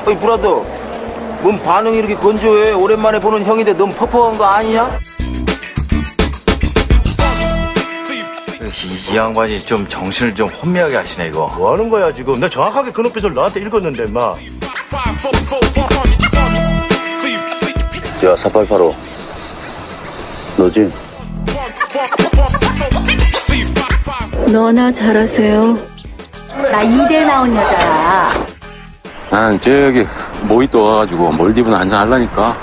어이 브라더, 뭔 반응이 이렇게 건조해? 오랜만에 보는 형인데 너무 퍽퍽한 거 아니냐? 이 양반이 좀 정신을 좀 혼미하게 하시네 이거. 뭐 하는 거야 지금? 나 정확하게 그 눈빛을 너한테 읽었는데 인마. 야 4885 너지? 너나 잘하세요. 나 이대 나온 여자야. 난 저기 모히또 와가지고 몰디브나 한잔 하려니까.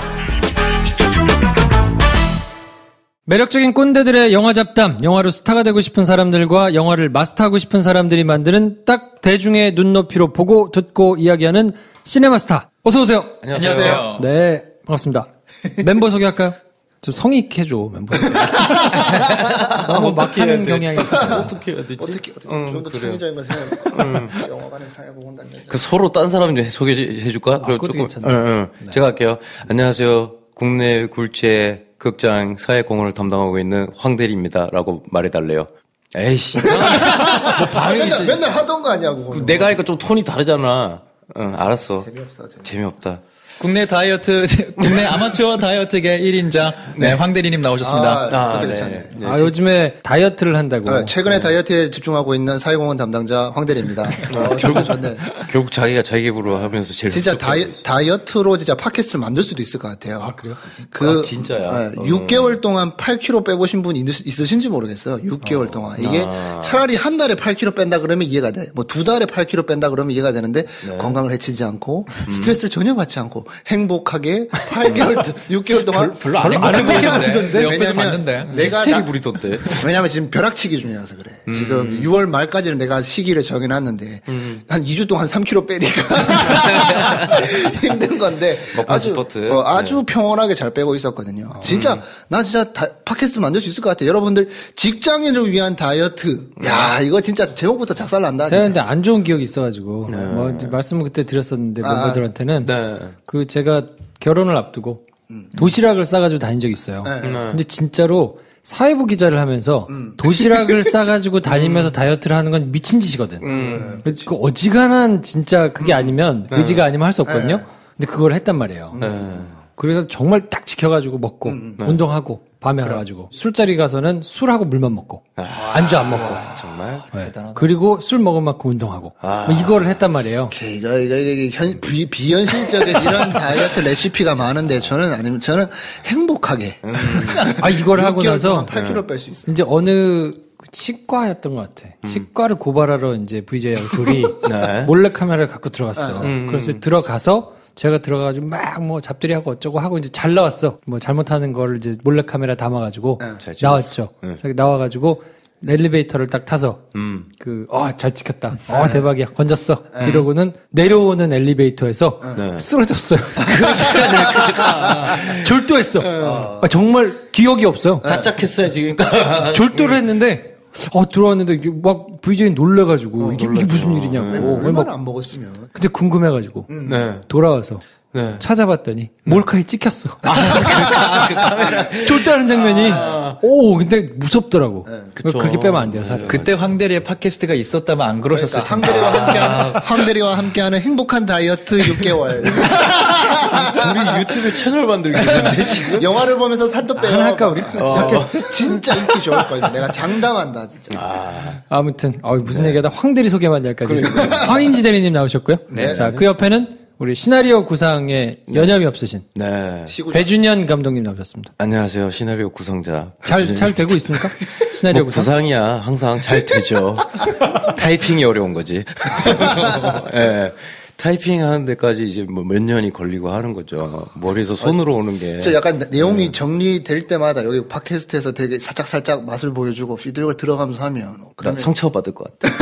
매력적인 꼰대들의 영화 잡담, 영화로 스타가 되고 싶은 사람들과 영화를 마스터하고 싶은 사람들이 만드는 딱 대중의 눈높이로 보고 듣고 이야기하는 시네마스타. 어서 오세요. 안녕하세요. 네, 반갑습니다. 멤버 소개할까요? 좀 성의 있게 해줘, 멤버. 너무 막 하는 경향이 있어요. 어떻게 해야 되지? 어떻게 좀 더 창의적인 거 생각. 영화관에 사야고 온다는. 그 서로 딴 사람 좀 소개해 줄까? 그럼 그것도 조금. 괜찮네. 네. 제가 할게요. 안녕하세요. 국내 굴지의 극장 사회공헌을 담당하고 있는 황대리입니다라고 말해달래요. 에이씨. 뭐 반응이 있어. 맨날 하던 거 아니야고. 내가 하니까 좀 톤이 다르잖아. 응, 알았어. 재미없다. 국내 아마추어 다이어트계 1인자, 네, 황대리님 나오셨습니다. 그것도 괜찮네. 네. 요즘에 다이어트를 한다고. 최근에 다이어트에 집중하고 있는 사회공헌 담당자 황대리입니다. 결국 좋네. 결국 자기가 자기 입으로 하면서 제일 진짜 다이어트로 진짜 팟캐스트를 만들 수도 있을 것 같아요. 아, 그래요? 진짜야. 6개월 동안 8kg 빼보신 분 있으신지 모르겠어요. 6개월 동안. 이게 차라리 한 달에 8kg 뺀다 그러면 이해가 돼. 뭐 2달에 8kg 뺀다 그러면 이해가 되는데 건강을 해치지 않고 스트레스를 전혀 받지 않고 행복하게 8개월, 6개월 동안 별로 안 행복했는데. 옆에서 왜냐면 봤는데. 내가 스테리 부리던데. 왜냐면 지금 벼락치기 중이라서 그래. 지금 6월 말까지는 내가 시기를 정해놨는데 한 2주 동안 3kg 빼니까 힘든 건데 아주 평온하게 잘 빼고 있었거든요. 진짜 난 진짜 팟캐스트 만들 수 있을 것 같아요. 여러분들 직장인을 위한 다이어트. 야 이거 진짜 제목부터 작살난다. 제가 근데 안 좋은 기억이 있어가지고 뭐 말씀을 그때 드렸었는데 멤버들한테는 그 제가 결혼을 앞두고 도시락을 싸가지고 다닌 적이 있어요. 근데 진짜로 사회부 기자를 하면서 도시락을 싸가지고 다니면서 다이어트를 하는 건 미친 짓이거든. 그 어지간한 진짜 그게 아니면 의지가 아니면 할 수 없거든요. 근데 그걸 했단 말이에요. 그래서 정말 딱 지켜가지고 먹고 운동하고 밤에 와가지고 술자리 가서는 술하고 물만 먹고 안주 안 먹고 정말 대단하다. 그리고 술 먹은 만큼 운동하고 뭐 이거를 했단 말이에요. 이거 비현실적인 이런 다이어트 레시피가 많은데 저는 행복하게 이걸 하고 나서 8kg 뺄 수 있어요. 이제 어느 치과였던 것 같아. 치과를 고발하러 이제 VJ하고 둘이 몰래 카메라를 갖고 들어갔어. 그래서 들어가서 제가 들어가가지고 막 뭐 잡들이하고 어쩌고 하고 이제 잘 나왔어. 뭐 잘못하는 거를 이제 몰래 카메라 담아가지고 나왔죠. 나와가지고 엘리베이터를 딱 타서 잘 찍혔다. 대박이야. 건졌어. 이러고는 내려오는 엘리베이터에서 쓰러졌어요. 졸도했어. 정말 기억이 없어요. 짝짝했어야지. 졸도를 했는데 들어왔는데 막 VJ 놀래가지고 이게 무슨 일이냐고. 얼마나 안 먹었으면. 근데 궁금해가지고 돌아와서 찾아봤더니 몰카에 찍혔어. 그 카메라 졸도하는 장면이. 근데 무섭더라고. 그렇게 빼면 안 돼요, 살을. 그때 황대리의 팟캐스트가 있었다면 안 그러셨을 텐데. 황대리와 함께하는 행복한 다이어트 6개월. 우리 유튜브 채널 만들겠는데 지금? 영화를 보면서 살도 빼요. 할까 우리? 팟캐스트? 진짜 인기 좋을 거예요. 내가 장담한다 진짜. 아무튼 무슨 얘기하다 황대리 소개만 여기까지. 황인지 대리님 나오셨고요. 네. 자, 그 옆에는 우리 시나리오 구상에 여념이 없으신 배준현 감독님 나오셨습니다. 안녕하세요. 시나리오 구성자. 잘 되고 있습니까? 시나리오 구상? 구상이야. 항상 잘 되죠. 타이핑이 어려운 거지. 네. 타이핑 하는 데까지 이제 뭐 몇 년이 걸리고 하는 거죠. 머리에서 손으로 오는 게. 진짜 약간 내용이 정리될 때마다 여기 팟캐스트에서 되게 살짝 맛을 보여주고 피드백을 들어가면서 하면. 그럼 상처받을 것 같아.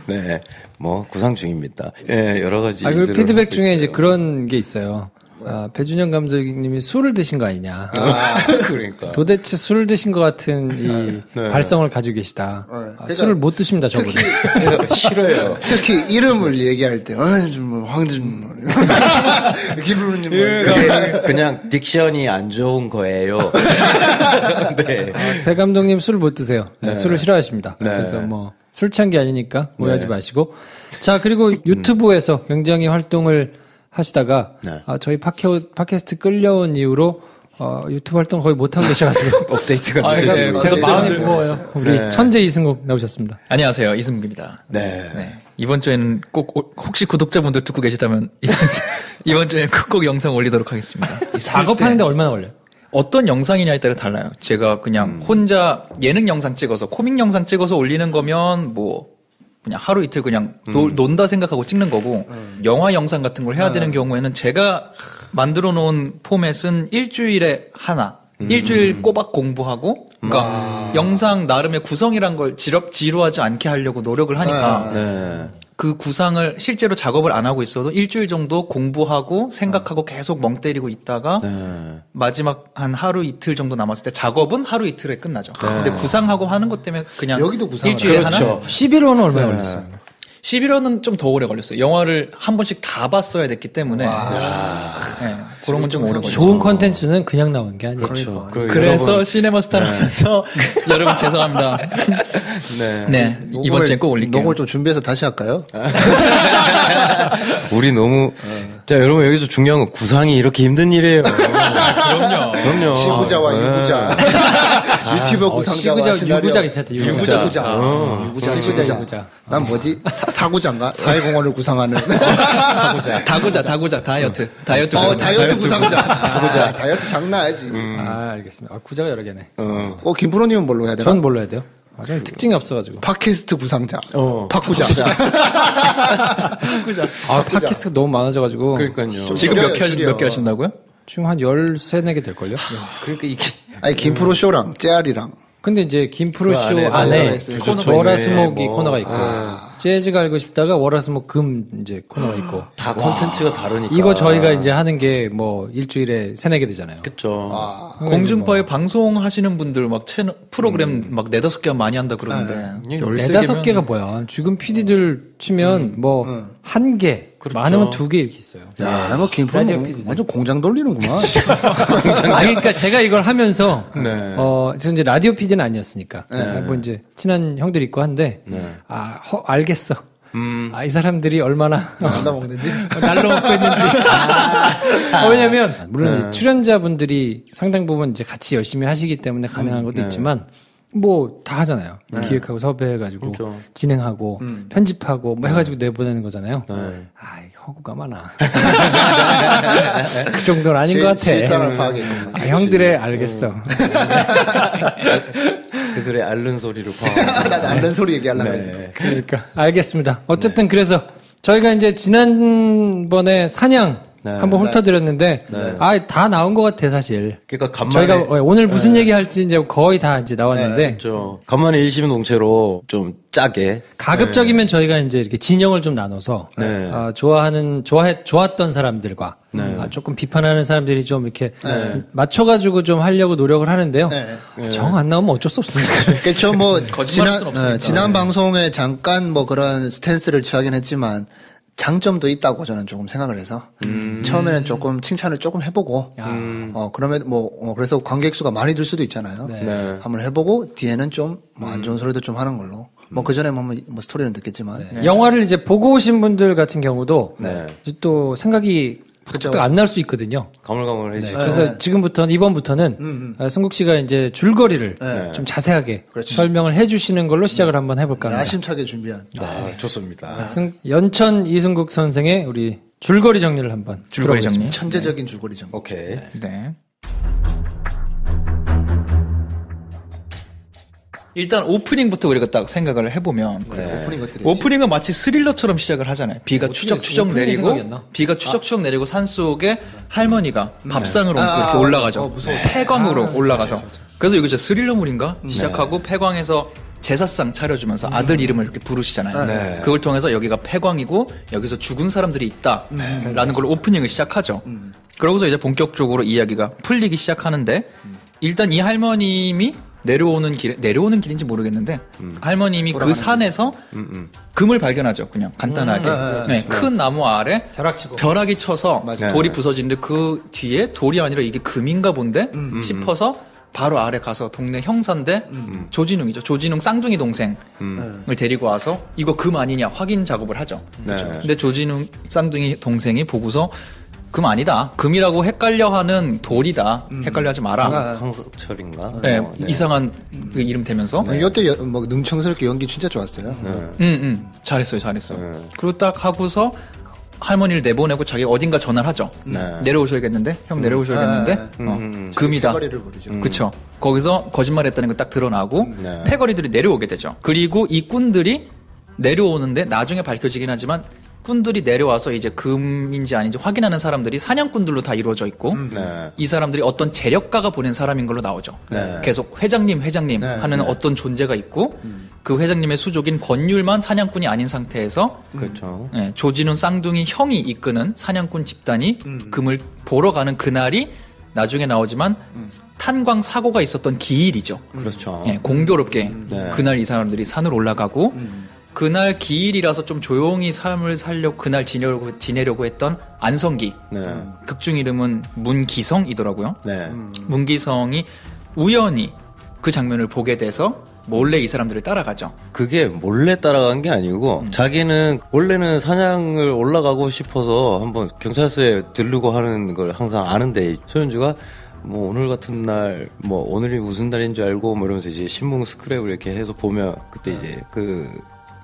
네. 뭐, 구상 중입니다. 예, 여러 가지. 그 피드백 중에 이제 그런 게 있어요. 배준영 감독님이 술을 드신 거 아니냐. 그러니까. 도대체 술을 드신 것 같은 이 발성을 가지고 계시다. 그러니까 술을 못 드십니다, 저분은. 싫어요. 특히 이름을 얘기할 때, 황준, 김부르님. 그냥 딕션이 안 좋은 거예요. 네. 배 감독님 술 못 드세요. 술을 싫어하십니다. 그래서 뭐 술 취한 게 아니니까 오해하지 마시고. 자, 그리고 유튜브에서 굉장히 활동을 하시다가 저희 팟캐스트 끌려온 이후로 유튜브 활동 거의 못하고 계셔가지고 업데이트가 제가 마음이 무거워요. 우리 천재 이승국 나오셨습니다. 안녕하세요. 이승국입니다. 네. 이번 주에는 꼭 혹시 구독자분들 듣고 계시다면 이번 주에는 꼭 영상 올리도록 하겠습니다. 작업하는데 얼마나 걸려요? 어떤 영상이냐에 따라 달라요. 제가 그냥 혼자 예능 영상 찍어서 코믹 영상 찍어서 올리는 거면 뭐 그냥 하루 이틀 그냥 논다 생각하고 찍는 거고 영화 영상 같은 걸 해야 되는 경우에는 제가 만들어 놓은 포맷은 일주일에 하나 일주일 꼬박 공부하고 그러니까 영상 나름의 구성이란 걸 지루하지 않게 하려고 노력을 하니까 그 구상을 실제로 작업을 안 하고 있어도 일주일 정도 공부하고 생각하고 계속 멍 때리고 있다가 마지막 한 하루 이틀 정도 남았을 때 작업은 하루 이틀에 끝나죠. 근데 구상하고 하는 것 때문에 그냥 여기도 구상을 일주일에 그렇죠. 하나? 11호는 얼마나 걸렸어요? 11호는 좀 더 오래 걸렸어요. 영화를 한 번씩 다 봤어야 됐기 때문에 그런 건 좀 오래 걸렸어요. 좋은 컨텐츠는 그냥 나온 게 아니에요. 그렇죠. 그래서 시네마스타를 하면서 여러분 죄송합니다. 네. 이번 주에 꼭 올릴게요. 녹음을 좀 준비해서 다시 할까요? 우리 너무 자 여러분 여기서 중요한 건 구상이 이렇게 힘든 일이에요. 그럼요. 시구자와 유구자. 유튜버 구상자와 유구자 괜찮다. 유구자. 난 뭐지? 사구자인가? 사회공헌을 구상하는. 다구자, 다이어트. 다이어트 구상자. 다이어트 장난 아니지. 알겠습니다. 구자가 여러 개네. 김프로님은 뭘로 해야 되나? 전 뭘로 해야 돼요? 저는 특징이 없어가지고. 팟캐스트 구상자. 팟구자. 팟캐스트가 너무 많아져가지고. 그러니까요. 지금 몇 개 하신다고요? 지금 한 13, 4개 될걸요? 그러니까 이게 김프로 쇼랑 째알이랑. 근데 이제 김프로쇼 안에 월화수목이 코너가 있고 재즈가 알고 싶다가 월화수목 금 이제 코너가 있고 다 콘텐츠가 다르니까 이거 저희가 이제 하는 게 뭐 일주일에 3, 4개 되잖아요. 그렇죠. 공중파에 방송하시는 분들 막 채널 프로그램 막 4-5개 많이 한다 그러는데 4-5개가 뭐야? 지금 PD들 치면 뭐 1개 많으면 2개 이렇게 있어요. 야, 뭐 김프로는 완전 공장 돌리는구만. 그러니까 제가 이걸 하면서 저 이제 라디오 PD는 아니었으니까 뭐 이제 친한 형들이 있고 한데 알겠어. 이 사람들이 얼마나 먹는지 날로 먹고 있는지. 왜냐면 물론 출연자분들이 상당 부분 이제 같이 열심히 하시기 때문에 가능한 것도 있지만. 뭐 다 하잖아요. 기획하고 섭외해가지고 진행하고 편집하고 뭐 해가지고 내보내는 거잖아요. 이거 허구가 많아. 그 정도는 아닌 것 같아. 실상을 파악했구나. 형들의 알겠어. 그들의 앓는 소리를 파악. 난 앓는 소리 얘기하려고 했는데. 그러니까 알겠습니다. 어쨌든 그래서 저희가 이제 지난번에 사냥 한번 훑어드렸는데 다 나온 것 같아 사실. 그러니까 간만에 저희가 오늘 무슨 얘기 할지 이제 거의 다 이제 나왔는데 그렇죠. 간만에 일심동체로 좀 짜게 가급적이면 저희가 이제 이렇게 진영을 좀 나눠서 좋았던 사람들과 조금 비판하는 사람들이 좀 이렇게 맞춰가지고 좀 하려고 노력을 하는데요. 정 안 나오면 어쩔 수 없습니다. 그렇죠. 뭐 지난 방송에 잠깐 뭐 그런 스탠스를 취하긴 했지만. 장점도 있다고 저는 조금 생각을 해서 처음에는 조금 칭찬을 조금 해보고 그러면 그래서 관객 수가 많이 들 수도 있잖아요. 한번 해보고 뒤에는 좀 뭐 안 좋은 소리도 좀 하는 걸로 그 전에 뭐 스토리는 듣겠지만 영화를 이제 보고 오신 분들 같은 경우도 또 생각이 안 날 수 있거든요. 가물가물해지. 그래서 지금부터는 이번부터는 승국 씨가 이제 줄거리를 좀 자세하게 설명을 해주시는 걸로 시작을 한번 해볼까 합니다. 야심차게 준비한. 좋습니다. 연천 이승국 선생의 우리 줄거리 정리를 한번 줄거리 정리. 천재적인 줄거리 정리. 오케이. 네. 일단 오프닝부터 우리가 딱 생각을 해보면 오프닝은 마치 스릴러처럼 시작을 하잖아요. 비가 추적추적 내리고 산속에 할머니가 밥상으로 이렇게 올라가죠. 폐광으로 올라가서 그래서 이거 진짜 스릴러물인가 시작하고 폐광에서 제사상 차려주면서 아들 이름을 이렇게 부르시잖아요. 그걸 통해서 여기가 폐광이고 여기서 죽은 사람들이 있다라는 걸로 오프닝을 시작하죠. 그러고서 이제 본격적으로 이야기가 풀리기 시작하는데 일단 이 할머님이 내려오는 길인지 모르겠는데 할머님이 그 산에서 금을 발견하죠. 그냥 간단하게. 네, 큰 나무 아래 벼락이 쳐서 돌이 부서지는데 그 뒤에 돌이 아니라 이게 금인가 본데 싶어서 바로 아래 가서 동네 형사인데 조진웅이죠. 조진웅 쌍둥이 동생을 데리고 와서 이거 금 아니냐 확인 작업을 하죠. 근데 조진웅 쌍둥이 동생이 보고서 금 아니다. 금이라고 헷갈려하는 돌이다. 헷갈려하지 마라. 황석철인가? 네, 이상한 그 이름 되면서. 이때 뭐 능청스럽게 연기 진짜 좋았어요. 잘했어요. 그리고 딱 하고서 할머니를 내보내고 자기 어딘가 전화를 하죠. 내려오셔야겠는데, 형 내려오셔야겠는데, 금이다. 패거리를 부르죠. 그쵸. 거기서 거짓말했다는 거 딱 드러나고 패거리들이 내려오게 되죠. 그리고 이 꾼들이 내려오는데 나중에 밝혀지긴 하지만. 꾼들이 내려와서 이제 금인지 아닌지 확인하는 사람들이 사냥꾼들로 다 이루어져 있고 이 사람들이 어떤 재력가가 보낸 사람인 걸로 나오죠. 계속 회장님 하는 어떤 존재가 있고 그 회장님의 수족인 권율만 사냥꾼이 아닌 상태에서 그렇죠. 조진훈 쌍둥이 형이 이끄는 사냥꾼 집단이 금을 보러 가는 그날이 나중에 나오지만 탄광 사고가 있었던 기일이죠. 그렇죠. 공교롭게 그날 이 사람들이 산을 올라가고 그날 기일이라서 좀 조용히 삶을 살려고 그날 지내려고 했던 안성기. 극중 이름은 문기성이더라고요. 문기성이 우연히 그 장면을 보게 돼서 몰래 이 사람들을 따라가죠. 그게 몰래 따라간 게 아니고 자기는 원래는 사냥을 올라가고 싶어서 한번 경찰서에 들르고 하는 걸 항상 아는데 소현주가 뭐 오늘 같은 날 뭐 오늘이 무슨 날인 줄 알고 뭐 이러면서 이제 신문 스크랩을 이렇게 해서 보면 그때 이제 그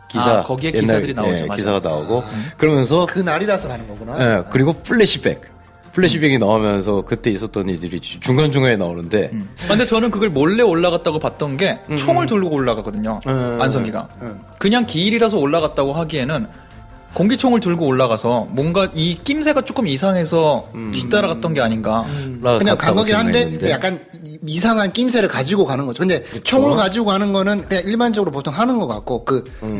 기사 거기에 기사들이 나오죠. 기사가 나오고 그러면서 그 날이라서 가는 거구나. 그리고 플래시백이 나오면서 그때 있었던 일들이 중간중간에 나오는데 근데 저는 그걸 몰래 올라갔다고 봤던 게 총을 들고 올라가거든요. 안성기가. 그냥 기일이라서 올라갔다고 하기에는 공기총을 들고 올라가서 뭔가 이 낌새가 조금 이상해서 뒤따라갔던 게 아닌가. 그냥 간 거긴 한데 약간 이상한 낌새를 가지고 가는 거죠. 근데 그쵸? 총을 가지고 가는 거는 그냥 일반적으로 보통 하는 것 같고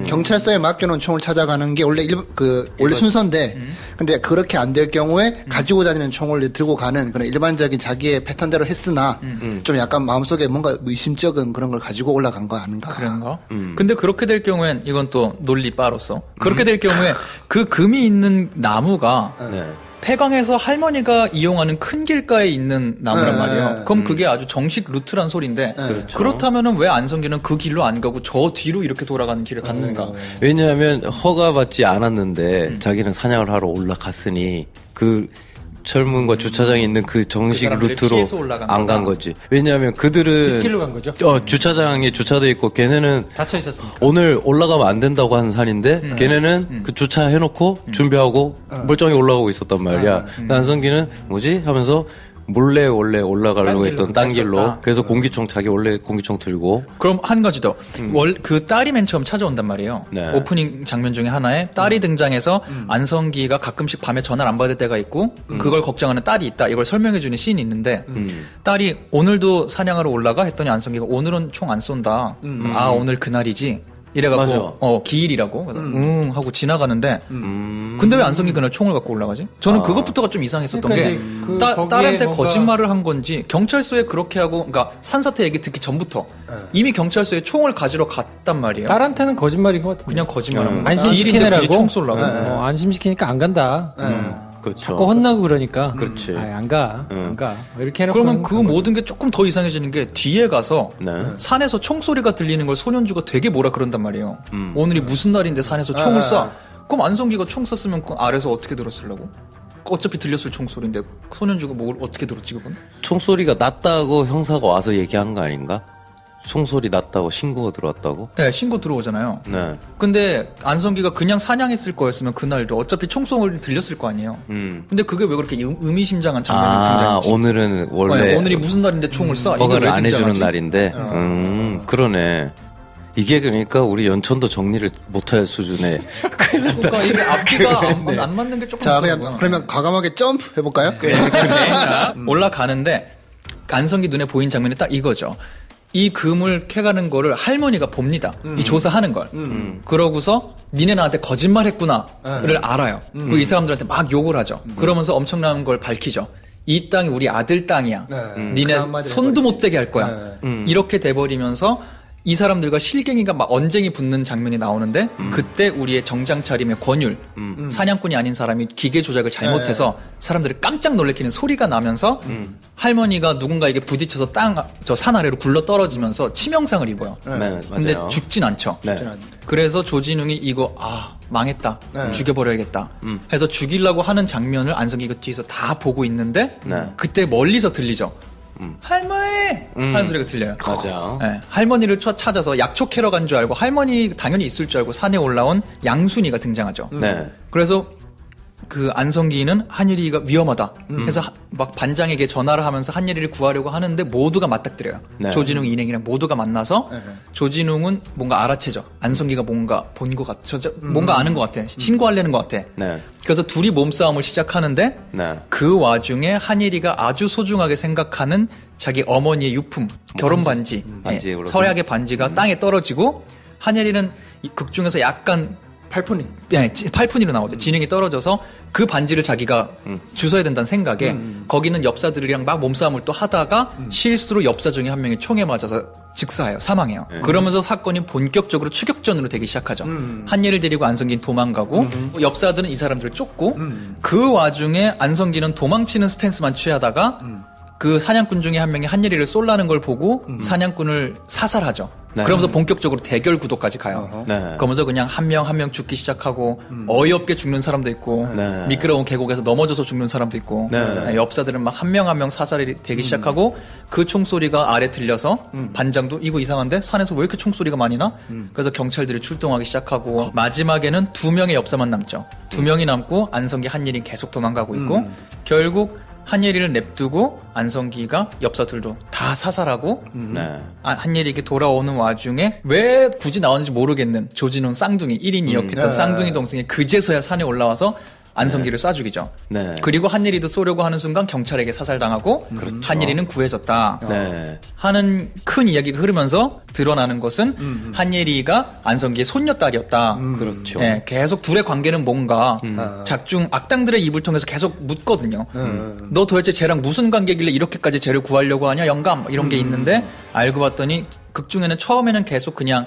경찰서에 맡겨놓은 총을 찾아가는 게 원래 원래 순서인데 근데 그렇게 안 될 경우에 가지고 다니는 총을 들고 가는 그런 일반적인 자기의 패턴대로 했으나 좀 약간 마음속에 뭔가 의심적인 그런 걸 가지고 올라간 거 아닌가. 그런가? 근데 그렇게 될 경우엔 이건 또 논리 바로서 그렇게 될 경우에 그 금이 있는 나무가 폐광에서 할머니가 이용하는 큰 길가에 있는 나무란 말이에요. 그럼 그게 아주 정식 루트란 소린데 그렇죠. 그렇다면은 왜 안성기는 그 길로 안 가고 저 뒤로 이렇게 돌아가는 길을 갔는가? 왜냐하면 허가받지 않았는데 자기는 사냥을 하러 올라갔으니 그 철문과 주차장에 있는 그 정식 루트로 안 간 거지. 왜냐하면 그들은 뒷길로 간 거죠. 주차장에 주차돼 있고 걔네는 닫혀 있었으니까. 오늘 올라가면 안 된다고 하는 산인데 걔네는 그 주차해놓고 준비하고 멀쩡히 올라가고 있었단 말이야. 안성기는 뭐지 하면서 몰래 원래 올라가려고 했던 딴 길로. 그래서 자기 원래 공기총 들고. 그럼 한 가지 더. 그 딸이 맨 처음 찾아온단 말이에요. 오프닝 장면 중에 하나에 딸이 등장해서 안성기가 가끔씩 밤에 전화를 안 받을 때가 있고 그걸 걱정하는 딸이 있다. 이걸 설명해주는 씬이 있는데 딸이 오늘도 사냥하러 올라가? 했더니 안성기가 오늘은 총 안 쏜다. 오늘 그날이지. 이래갖고 기일이라고 하고 지나가는데 근데 왜 안성기 그날 총을 갖고 올라가지? 저는 그것부터가 좀 이상했었던 그러니까 게 딸한테 거짓말을 한 건지 경찰서에 그렇게 하고 그러니까 산사태 얘기 듣기 전부터 이미 경찰서에 총을 가지러 갔단 말이에요. 딸한테는 거짓말인 것 같은데. 그냥 거짓말하면 안심시키느라고 총 쏠라고. 안심시키니까 안 간다. 그렇죠. 자꾸 혼나고 그러니까. 그렇지. 안 가. 이렇게 해놓고. 그러면 그 모든 게 조금 더 이상해지는 게 뒤에 가서 산에서 총소리가 들리는 걸 소년주가 되게 뭐라 그런단 말이에요. 오늘이 무슨 날인데 산에서 총을 쏴. 그럼 안성기가 총 쐈으면 그 아래서 어떻게 들었으려고? 어차피 들렸을 총소리인데 소년주가 뭘 어떻게 들었지 그건? 총소리가 났다고 형사가 와서 얘기한 거 아닌가? 총소리 났다고 신고가 들어왔다고? 네, 신고 들어오잖아요. 네. 근데 안성기가 그냥 사냥했을 거였으면 그날도 어차피 총소리 들렸을 거 아니에요. 근데 그게 왜 그렇게 의미심장한 장면이 등장했지? 오늘은 원래 오늘이 무슨 날인데 총을 쏴? 허가를 안 해주는 날인데. 그러네. 이게 그러니까 우리 연천도 정리를 못할 수준의 그러니까 이게 앞뒤가 안 맞는 게 조금. 자, 그러면 과감하게 점프 해볼까요? 올라가는데 안성기 눈에 보인 장면이 딱 이거죠. 이 금을 캐가는 거를 할머니가 봅니다. 이 조사하는 걸. 그러고서 니네 나한테 거짓말했구나를 알아요. 그리고 이 사람들한테 막 욕을 하죠. 그러면서 엄청난 걸 밝히죠. 이 땅이 우리 아들 땅이야. 니네 손도 못 대게 할 거야. 이렇게 돼버리면서 이 사람들과 실갱이가 막 언쟁이 붙는 장면이 나오는데 그때 우리의 정장 차림의 권율 사냥꾼이 아닌 사람이 기계 조작을 잘못해서 사람들을 깜짝 놀래키는 소리가 나면서 할머니가 누군가에게 부딪혀서 저 산 아래로 굴러 떨어지면서 치명상을 입어요. 근데 죽진 않죠. 그래서 조진웅이 이거 망했다. 죽여버려야겠다. 해서 죽이려고 하는 장면을 안성기가 뒤에서 다 보고 있는데 그때 멀리서 들리죠. 할머니! 하는 소리가 들려요. 맞아. 네, 할머니를 찾아서 약초 캐러 간 줄 알고 할머니 당연히 있을 줄 알고 산에 올라온 양순이가 등장하죠. 그래서 그 안성기는 한예리가 위험하다. 그래서 막 반장에게 전화를 하면서 한예리를 구하려고 하는데 모두가 맞닥뜨려요. 조진웅, 인행이랑 모두가 만나서 조진웅은 뭔가 알아채죠. 안성기가 뭔가 본 것 같아. 뭔가 아는 것 같아. 신고하려는 것 같아. 그래서 둘이 몸싸움을 시작하는데 그 와중에 한예리가 아주 소중하게 생각하는 자기 어머니의 유품, 결혼 반지, 서약의 반지가 땅에 떨어지고 한예리는 극 중에서 약간 팔푼이로 나오죠. 지능이 떨어져서 그 반지를 자기가 주워야 된다는 생각에 거기는 엽사들이랑 막 몸싸움을 또 하다가 실수로 엽사 중에 한 명이 총에 맞아서 즉사해요. 사망해요. 그러면서 사건이 본격적으로 추격전으로 되기 시작하죠. 한예를 데리고 안성기는 도망가고 엽사들은 이 사람들을 쫓고 그 와중에 안성기는 도망치는 스탠스만 취하다가 그 사냥꾼 중에 한 명이 한예리를 쏠라는 걸 보고 사냥꾼을 사살하죠. 그러면서 본격적으로 대결 구도까지 가요. 그러면서 그냥 한 명 한 명 죽기 시작하고 어이없게 죽는 사람도 있고 미끄러운 계곡에서 넘어져서 죽는 사람도 있고 엽사들은 막 한 명 한 명 사살이 되기 시작하고 그 총소리가 아래 들려서 반장도 이거 이상한데 산에서 왜 이렇게 총소리가 많이 나? 그래서 경찰들이 출동하기 시작하고 마지막에는 2명의 엽사만 남죠. 2명이 남고 안성기 한예리 계속 도망가고 있고 결국 한예리를 냅두고 안성기가 엽사들도 다 사살하고 한예리에게 돌아오는 와중에 왜 굳이 나왔는지 모르겠는 조진웅 쌍둥이 1인 2역했던 쌍둥이 동생이 그제서야 산에 올라와서 안성기를 쏴 죽이죠. 그리고 한예리도 쏘려고 하는 순간 경찰에게 사살당하고 한예리는 구해졌다 하는 큰 이야기가 흐르면서 드러나는 것은 한예리가 안성기의 손녀딸이었다. 그렇죠. 계속 둘의 관계는 뭔가 작중 악당들의 입을 통해서 계속 묻거든요. 너 도대체 쟤랑 무슨 관계길래 이렇게까지 쟤를 구하려고 하냐? 영감 이런 게 있는데 알고 봤더니 극 중에는 처음에는 계속 그냥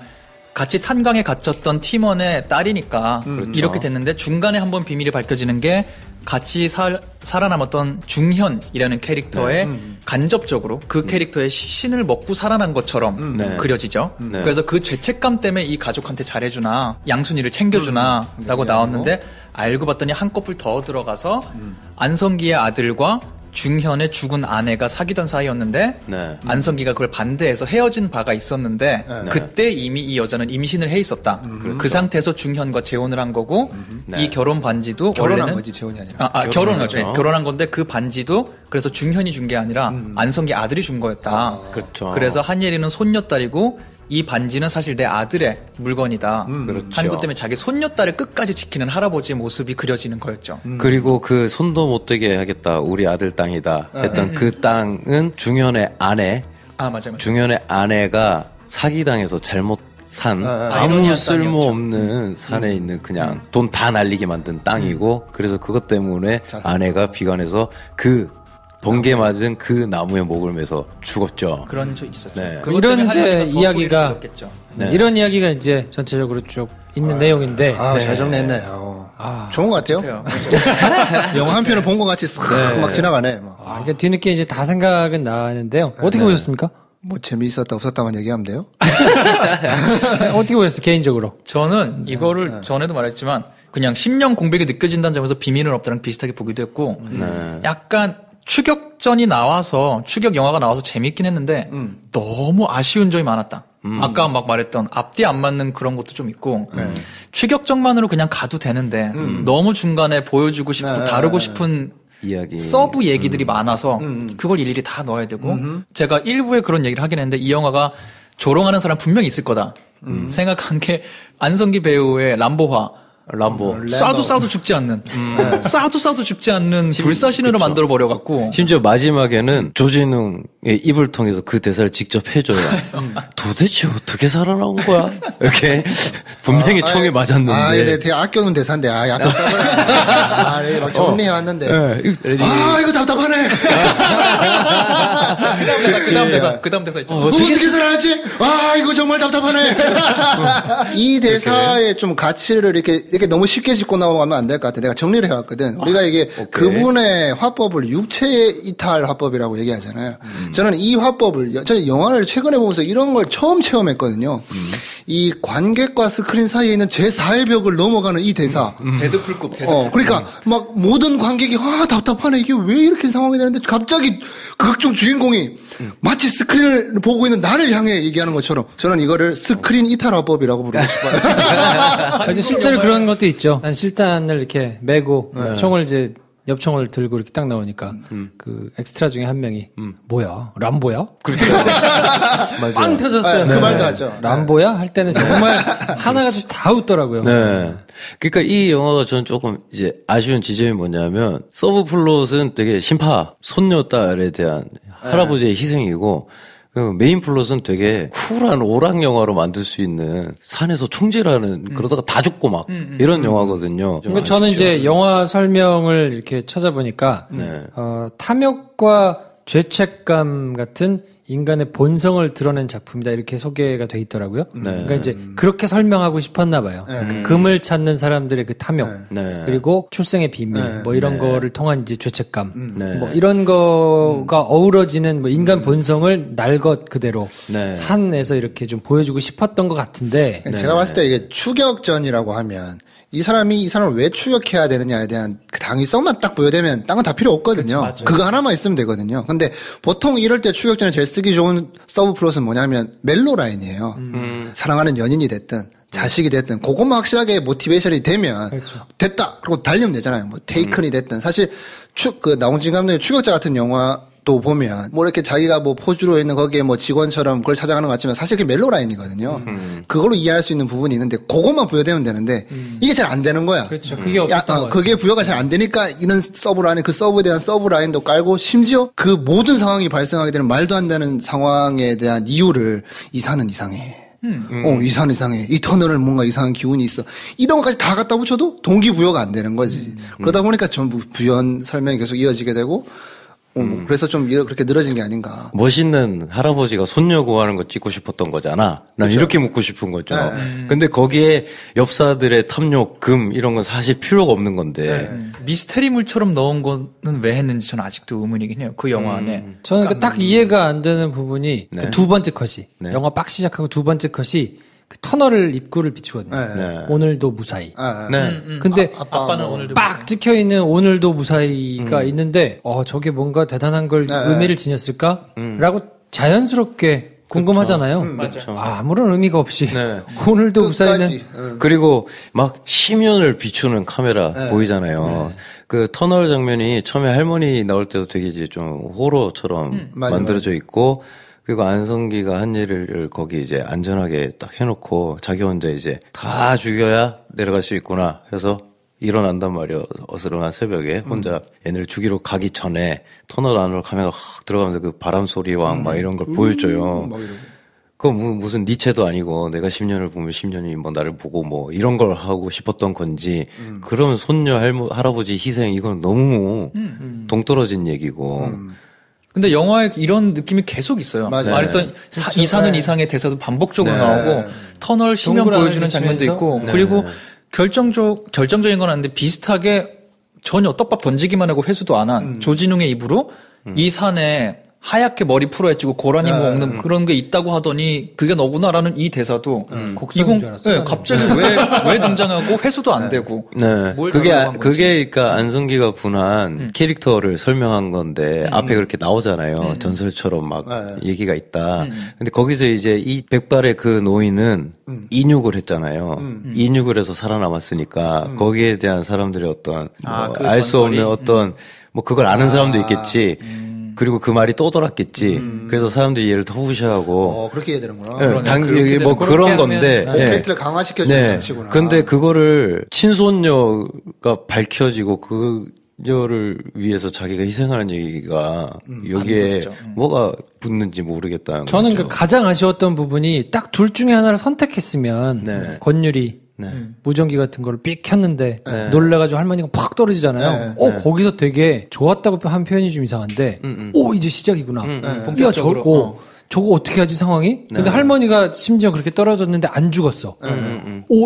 같이 탄광에 갇혔던 팀원의 딸이니까 이렇게 됐는데 중간에 한번 비밀이 밝혀지는 게 같이 살아남았던 중현이라는 캐릭터의 간접적으로 그 캐릭터의 신을 먹고 살아난 것처럼 그려지죠. 그래서 그 죄책감 때문에 이 가족한테 잘해주나 양순이를 챙겨주나 라고 나왔는데 알고 봤더니 한꺼풀 더 들어가서 안성기의 아들과 중현의 죽은 아내가 사귀던 사이였는데 안성기가 그걸 반대해서 헤어진 바가 있었는데 그때 이미 이 여자는 임신을 해 있었다. 그 상태에서 중현과 재혼을 한 거고 이 결혼 반지도 결혼한 원래는 거지 재혼이 아니라 결혼하죠. 결혼한 건데 그 반지도 그래서 중현이 준 게 아니라 안성기 아들이 준 거였다. 그래서 한예리는 손녀딸이고 이 반지는 사실 내 아들의 물건이다. 하는 것 때문에 자기 손녀딸을 끝까지 지키는 할아버지의 모습이 그려지는 거였죠. 그리고 그 손도 못 대게 하겠다. 우리 아들 땅이다. 했던 그 땅은 중현의 아내. 맞아요. 중현의 아내가 사기당해서 잘못 산 아무 쓸모없는 산에 있는 그냥 돈 다 날리게 만든 땅이고 그래서 그것 때문에 아내가 비관해서 그 번개 맞은 그 나무에 목을 매서 죽었죠. 그런 적 있었죠. 이런 이제 이야기가 이런 이야기가 이제 전체적으로 쭉 있는 내용인데 잘 정리했네요. 좋은 것 같아요. 영화 한 편을 본 것 같이 싹 막 지나가네. 그러니까 뒤늦게 이제 다 생각은 나는데요. 어떻게 보셨습니까? 뭐 재미있었다 없었다만 얘기하면 돼요. 어떻게 보셨어요 개인적으로? 저는 이거를 전에도 말했지만 그냥 10년 공백이 느껴진다는 점에서 비밀은 없다랑 비슷하게 보기도 했고 약간 추격전이 나와서 추격 영화가 나와서 재밌긴 했는데 너무 아쉬운 점이 많았다. 아까 막 말했던 앞뒤 안 맞는 그런 것도 좀 있고 추격전만으로 그냥 가도 되는데 너무 중간에 보여주고 싶고 다루고 싶은 이야기. 서브 얘기들이 많아서 그걸 일일이 다 넣어야 되고 제가 일부에 그런 얘기를 하긴 했는데 이 영화가 조롱하는 사람 분명히 있을 거다 생각한 게 안성기 배우의 람보 쏴도 죽지 않는 쏴도 죽지 않는 불사신으로 만들어 버려갖고 심지어 마지막에는 조진웅이 입을 통해서 그 대사를 직접 해줘야 도대체 어떻게 살아나온 거야? 이렇게 분명히 총에 맞았는데. 네, 되게 아껴놓은 대사인데, 약간 네, 막 정리해왔는데. 이거 답답하네. 그 다음 대사 있죠. 어떻게 살아야지? 이거 정말 답답하네. 이 대사의 좀 가치를 이렇게 너무 쉽게 짚고 나오면 안 될 것 같아. 내가 정리를 해왔거든. 우리가 이게 그분의 화법을 육체 이탈 화법이라고 얘기하잖아요. 저는 이 화법을, 저는 영화를 최근에 보면서 이런 걸 처음 체험했거든요. 이 관객과 스크린 사이에 있는 제4의 벽을 넘어가는 이 대사. 데드풀급. 그러니까 막 모든 관객이 답답하네. 이게 왜 이렇게 상황이 되는데 갑자기 극중 주인공이 마치 스크린을 보고 있는 나를 향해 얘기하는 것처럼 저는 이거를 스크린 이탈 화법이라고 부르고 싶어요. 실제로 그런 것도 있죠. 한 실탄을 이렇게 메고 총을 이제 엽총을 들고 이렇게 딱 나오니까 그 엑스트라 중에 한 명이 뭐야 람보야? 빵 터졌어요. 그 말도 하죠. 람보야? 할 때는 정말 하나같이 다 웃더라고요. 네. 그러니까 이 영화가 저는 조금 이제 아쉬운 지점이 뭐냐면 서브 플롯은 되게 신파 손녀딸에 대한 할아버지의 희생이고 그 메인 플롯은 되게 쿨한 오락 영화로 만들 수 있는 산에서 총질하는 그러다가 다 죽고 막 이런 영화거든요. 그러니까 저는 이제 영화 설명을 이렇게 찾아보니까 탐욕과 죄책감 같은 인간의 본성을 드러낸 작품이다 이렇게 소개가 돼 있더라고요. 그러니까 이제 그렇게 설명하고 싶었나 봐요. 그 금을 찾는 사람들의 그 탐욕 그리고 출생의 비밀 뭐 이런 거를 통한 이제 죄책감 뭐 이런 거가 어우러지는 뭐 인간 본성을 날 것 그대로 산에서 이렇게 좀 보여주고 싶었던 것 같은데 제가 봤을 때 이게 추격전이라고 하면 이 사람을 왜 추격해야 되느냐에 대한 그 당위성만 딱 부여되면 딴 건 다 필요 없거든요. 그거 하나만 있으면 되거든요. 근데 보통 이럴 때 추격전에 제일 쓰기 좋은 서브 플롯은 뭐냐면 멜로 라인이에요. 사랑하는 연인이 됐든 자식이 됐든 그것만 확실하게 모티베이션이 되면 됐다. 그리고 달리면 되잖아요. 뭐 테이큰이 됐든 사실 그 나홍진 감독의 추격자 같은 영화 또 보면 뭐 이렇게 자기가 뭐 포주로 있는 거기에 뭐 직원처럼 그걸 찾아가는 것 같지만 사실 그게 멜로 라인이거든요. 그걸로 이해할 수 있는 부분이 있는데 그것만 부여되면 되는데 이게 잘 안 되는 거야. 그렇죠. 그게 없었던 것 그게 부여가 잘 안 되니까 이런 서브 라인 그 서브에 대한 서브 라인도 깔고 심지어 그 모든 상황이 발생하게 되는 말도 안 되는 상황에 대한 이유를 이 산은 이상해. 이 산은 이상해. 이 터널은 뭔가 이상한 기운이 있어. 이런 것까지 다 갖다 붙여도 동기부여가 안 되는 거지. 그러다 보니까 전부 부연 설명이 계속 이어지게 되고 그래서 좀 그렇게 늘어진 게 아닌가. 멋있는 할아버지가 손녀 구하는 거 찍고 싶었던 거잖아. 난 그렇죠. 이렇게 묻고 싶은 거죠. 근데 거기에 엽사들의 탐욕, 금 이런 건 사실 필요가 없는 건데. 미스테리물처럼 넣은 거는 왜 했는지 저는 아직도 의문이긴 해요. 그 영화 안에. 저는 딱 이해가 안 되는 부분이 그 두 번째 컷이 영화 빡 시작하고 두 번째 컷이 그 터널을 입구를 비추거든요. 오늘도 무사히. 근데 아빠는 오늘도 빡 찍혀 있는 오늘도 무사히가 있는데 저게 뭔가 대단한 걸 의미를 지녔을까라고 자연스럽게 궁금하잖아요. 그렇죠. 아무런 의미가 없이 오늘도 무사히는 그리고 막 심연을 비추는 카메라 보이잖아요. 그 터널 장면이 처음에 할머니 나올 때도 되게 이제 좀 호러처럼 만들어져 있고 그리고 안성기가 한 일을 거기 이제 안전하게 딱 해놓고 자기 혼자 이제 다 죽여야 내려갈 수 있구나 해서 일어난단 말이야. 어스름한 새벽에 혼자 얘네를 죽이러 가기 전에 터널 안으로 카메라가 확 들어가면서 그 바람 소리와 막 이런 걸 보여줘요. 그거 무슨 니체도 아니고 내가 10년을 보면 10년이 뭐 나를 보고 뭐 이런 걸 하고 싶었던 건지 그러면 손녀 할아버지 희생 이건 너무 동떨어진 얘기고 근데 영화에 이런 느낌이 계속 있어요. 말했던 이 산은 이상의 대사도 반복적으로 나오고 터널 심연 보여주는 장면도 있고 그리고 결정적인 건 아닌데 비슷하게 전혀 떡밥 던지기만 하고 회수도 안 한 조진웅의 입으로 이 산에 하얗게 머리 풀어헤치고 고라니 먹는 그런 게 있다고 하더니 그게 너구나라는 이 대사도 곡성인 줄 알았어요. 갑자기 왜 등장하고 회수도 안 되고 그게 그러니까 안성기가 분한 캐릭터를 설명한 건데 앞에 그렇게 나오잖아요. 전설처럼 막 얘기가 있다. 근데 거기서 이제 이 백발의 그 노인은 인육을 했잖아요. 인육을 해서 살아남았으니까 거기에 대한 사람들의 어떤 알 수 없는 어떤 뭐 그걸 아는 사람도 있겠지. 그리고 그 말이 또 돌았겠지. 그래서 사람들이 얘를 더 무시하고. 그렇게 해야 되는구나. 뭐 그런 건데. 캐릭터를 강화시켜주는 장치구나. 근데 그거를 친손녀가 밝혀지고 손녀를 위해서 자기가 희생하는 얘기가 여기에 뭐가 붙는지 모르겠다는 저는 거죠. 그 가장 아쉬웠던 부분이 딱 둘 중에 하나를 선택했으면 네. 권율이 무전기 같은 걸 삑 켰는데 놀래가지고 할머니가 팍 떨어지잖아요. 거기서 되게 좋았다고 한 표현이 좀 이상한데 이제 시작이구나. 본격적으로. 저거 어떻게 하지 상황이? 근데 할머니가 심지어 그렇게 떨어졌는데 안 죽었어.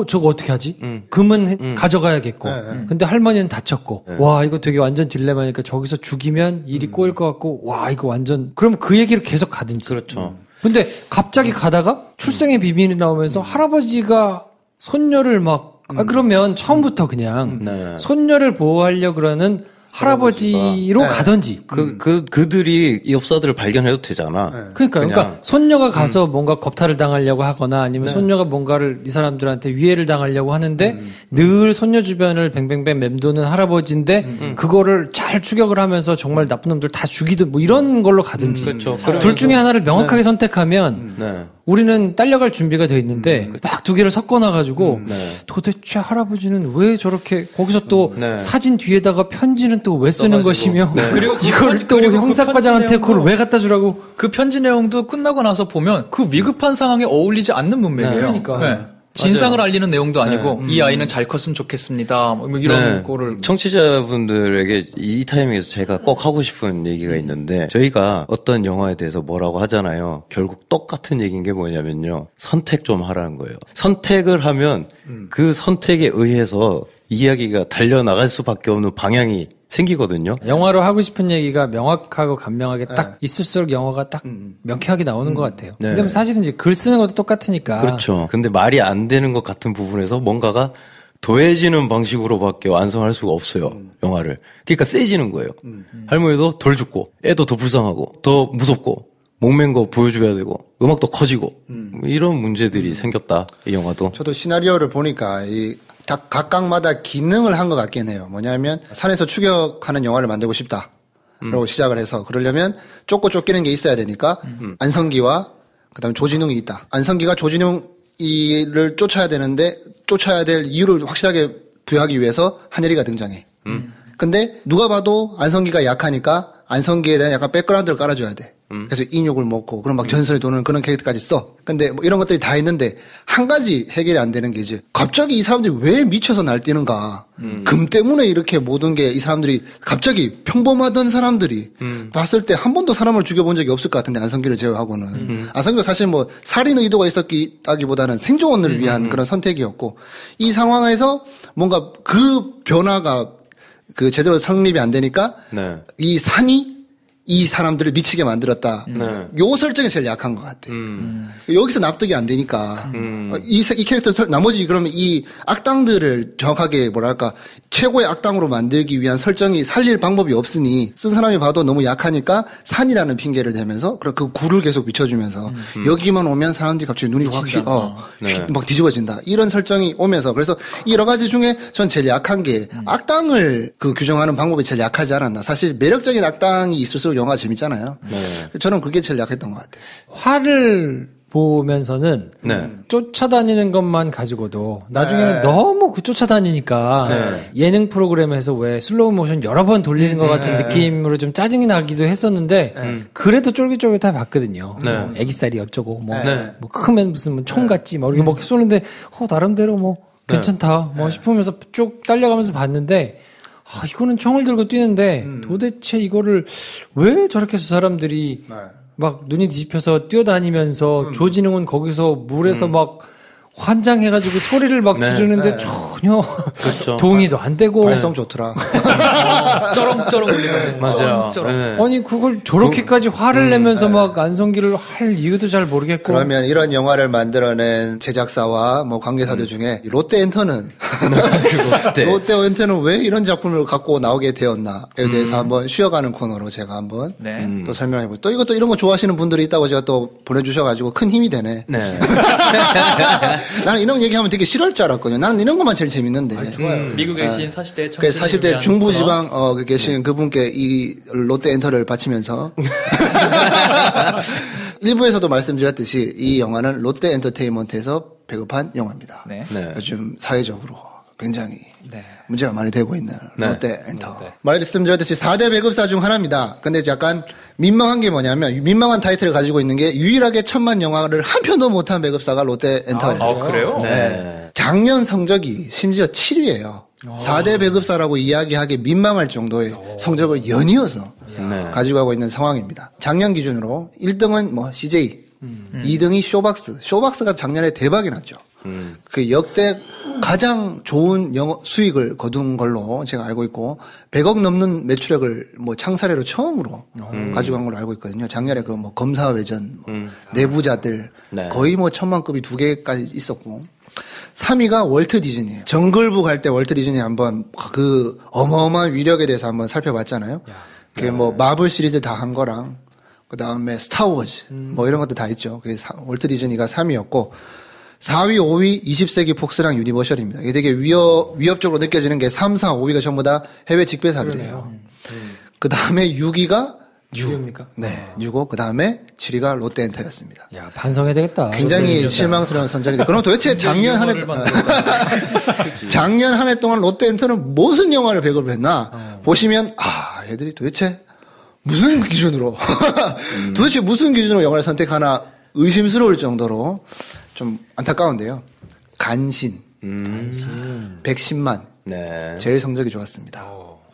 저거 어떻게 하지? 금은 가져가야겠고. 근데 할머니는 다쳤고. 와, 이거 되게 완전 딜레마니까 저기서 죽이면 일이 꼬일 것 같고. 와, 이거 완전. 그럼 그 얘기를 계속 가든지. 그렇죠. 근데 갑자기 가다가 출생의 비밀이 나오면서 할아버지가 손녀를 막, 그러면 처음부터 그냥 손녀를 보호하려고 그러는 할아버지로 가든지. 그들이 이 엽사들을 발견해도 되잖아. 그러니까 손녀가 가서 뭔가 겁탈을 당하려고 하거나 아니면 손녀가 뭔가를 이 사람들한테 위해를 당하려고 하는데 늘 손녀 주변을 뱅뱅뱅 맴도는 할아버지인데 그거를 잘 추격을 하면서 정말 나쁜 놈들 다 죽이든 뭐 이런 걸로 가든지. 그렇죠. 둘 중에 하나를 명확하게 선택하면 우리는 딸려갈 준비가 돼 있는데 막 두 개를 섞어놔가지고 도대체 할아버지는 왜 저렇게 거기서 또 사진 뒤에다가 편지는 또 왜 쓰는 것이며 그리고 이걸 또 형사과장한테 그걸 왜 갖다 주라고 그 편지 내용도 끝나고 나서 보면 그 위급한 상황에 어울리지 않는 문맥이에요. 그러니까. 진상을 알리는 내용도 아니고 이 아이는 잘 컸으면 좋겠습니다. 뭐 이런 거를 청취자분들에게 이 타이밍에서 제가 꼭 하고 싶은 얘기가 있는데 저희가 어떤 영화에 대해서 뭐라고 하잖아요. 결국 똑같은 얘기인 게 뭐냐면요. 선택 좀 하라는 거예요. 선택을 하면 그 선택에 의해서 이야기가 달려나갈 수밖에 없는 방향이 생기거든요. 영화로 하고 싶은 얘기가 명확하고 간명하게 딱 있을수록 영화가 딱 명쾌하게 나오는 것 같아요. 근데 사실은 이제 글 쓰는 것도 똑같으니까. 그렇죠. 근데 말이 안 되는 것 같은 부분에서 뭔가가 더해지는 방식으로밖에 완성할 수가 없어요. 영화를. 그러니까 세지는 거예요. 할머니도 덜 죽고 애도 더 불쌍하고 더 무섭고 목맨 거 보여줘야 되고 음악도 커지고 이런 문제들이 생겼다. 이 영화도. 저도 시나리오를 보니까 각각마다 기능을 한 것 같긴 해요. 뭐냐면 산에서 추격하는 영화를 만들고 싶다. 라고 시작을 해서 그러려면 쫓고 쫓기는 게 있어야 되니까 안성기와 그다음에 조진웅이 있다. 안성기가 조진웅이를 쫓아야 되는데 쫓아야 될 이유를 확실하게 부여하기 위해서 한예리가 등장해. 근데 누가 봐도 안성기가 약하니까 안성기에 대한 약간 백그라운드를 깔아줘야 돼. 그래서 인욕을 먹고 그런 막 전설이 도는 그런 캐릭터까지 써. 근데 뭐 이런 것들이 다 있는데 한 가지 해결이 안 되는 게 이제 갑자기 이 사람들이 왜 미쳐서 날뛰는가. 금 때문에 이렇게 모든 게 이 사람들이 갑자기 평범하던 사람들이 봤을 때 한 번도 사람을 죽여본 적이 없을 것 같은데 안성기를 제외하고는. 안성기가 사실 뭐 살인 의도가 있었다기보다는 생존을 위한 그런 선택이었고 이 상황에서 뭔가 그 변화가 그 제대로 성립이 안 되니까 이 산이 이 사람들을 미치게 만들었다. 요 설정이 제일 약한 것 같아. 여기서 납득이 안 되니까 이 캐릭터 나머지 그러면 이 악당들을 정확하게 뭐랄까 최고의 악당으로 만들기 위한 설정이 살릴 방법이 없으니 쓴 사람이 봐도 너무 약하니까 산이라는 핑계를 대면서 그 굴을 계속 비춰주면서 여기만 오면 사람들이 갑자기 눈이 확 막 뒤집어진다. 이런 설정이 오면서 그래서 여러 가지 중에 전 제일 약한 게 악당을 그 규정하는 방법이 제일 약하지 않았나. 사실 매력적인 악당이 있을수록 영화 재밌잖아요. 저는 그게 제일 약했던 것 같아요. 화를 보면서는 쫓아다니는 것만 가지고도 나중에는 너무 쫓아다니니까 예능 프로그램에서 왜 슬로우 모션 여러 번 돌리는 것 같은 느낌으로 좀 짜증이 나기도 했었는데 그래도 쫄깃쫄깃하게 봤거든요. 뭐 애기살이 어쩌고 뭐 크면 무슨 뭐 총 같지 뭐 이렇게 막 쏘는데 나름대로 뭐 괜찮다 뭐 싶으면서 쭉 딸려가면서 봤는데 이거는 총을 들고 뛰는데 도대체 이거를 왜 저렇게 해서 사람들이 막 눈이 뒤집혀서 뛰어다니면서 조진웅은 거기서 물에서 막 환장해가지고 소리를 막 지르는데 전혀 동의도 안 되고 발성 좋더라. 쩌렁쩌렁 울리는 맞아요. 아니 그걸 저렇게까지 화를 내면서 막 안성기를 할 이유도 잘 모르겠고. 그러면 이런 영화를 만들어낸 제작사와 뭐 관계사들 중에 롯데엔터는 롯데엔터는 왜 이런 작품을 갖고 나오게 되었나에 대해서 한번 쉬어가는 코너로 제가 한번 또 설명해보고 또 이것도 이런 거 좋아하시는 분들이 있다고 제가 또 보내주셔가지고 큰 힘이 되네. 나는 이런 얘기하면 되게 싫어할 줄 알았거든요. 나는 이런 것만 제일 재밌는데. 미국에 계신 40대 청취자들 40대 중부지방 계신 그분께 이 롯데엔터를 바치면서 1부에서도 말씀드렸듯이 이 영화는 롯데엔터테인먼트에서 배급한 영화입니다. 요즘 사회적으로 굉장히 네. 문제가 많이 되고 있는 네. 롯데 엔터. 말씀드렸듯이 4대 배급사 중 하나입니다. 근데 약간 민망한 게 뭐냐면 민망한 타이틀을 가지고 있는 게 유일하게 1000만 영화를 한 편도 못한 배급사가 롯데 엔터예요. 아, 그래요? 네. 작년 성적이 심지어 7위예요. 4대 배급사라고 이야기하기 민망할 정도의 성적을 연이어서 가지고 가고 있는 상황입니다. 작년 기준으로 1등은 뭐 CJ, 2등이 쇼박스. 쇼박스가 작년에 대박이 났죠. 그 역대 가장 좋은 수익을 거둔 걸로 제가 알고 있고 100억 넘는 매출액을 뭐 창사례로 처음으로 가져간 걸로 알고 있거든요. 작년에 그 뭐 검사 외전, 내부자들 거의 뭐 1000만급이 2개까지 있었고 3위가 월트 디즈니예요. 정글북 할 때 월트 디즈니 한번 그 어마어마한 위력에 대해서 한번 살펴봤잖아요. 그게 뭐 마블 시리즈 다 한 거랑 그 다음에 스타워즈 뭐 이런 것도 다 있죠. 그게 월트 디즈니가 3위였고 4위, 5위 20세기 폭스랑 유니버셜입니다. 이게 되게 위협적으로 느껴지는 게 3, 4, 5위가 전부 다 해외 직배사들이에요. 그 다음에 6위가 뉴입니까? 네, 뉴고 그 다음에 7위가 롯데엔터였습니다. 야, 반성해야 되겠다. 굉장히 실망스러운 선정인데 그럼 도대체 작년 한 해 작년 한 해 동안 롯데엔터는 무슨 영화를 배급을 했나 보시면 얘들이 도대체 무슨 기준으로 도대체 무슨 기준으로 영화를 선택하나 의심스러울 정도로 좀 안타까운데요. 간신. 110만. 네. 제일 성적이 좋았습니다.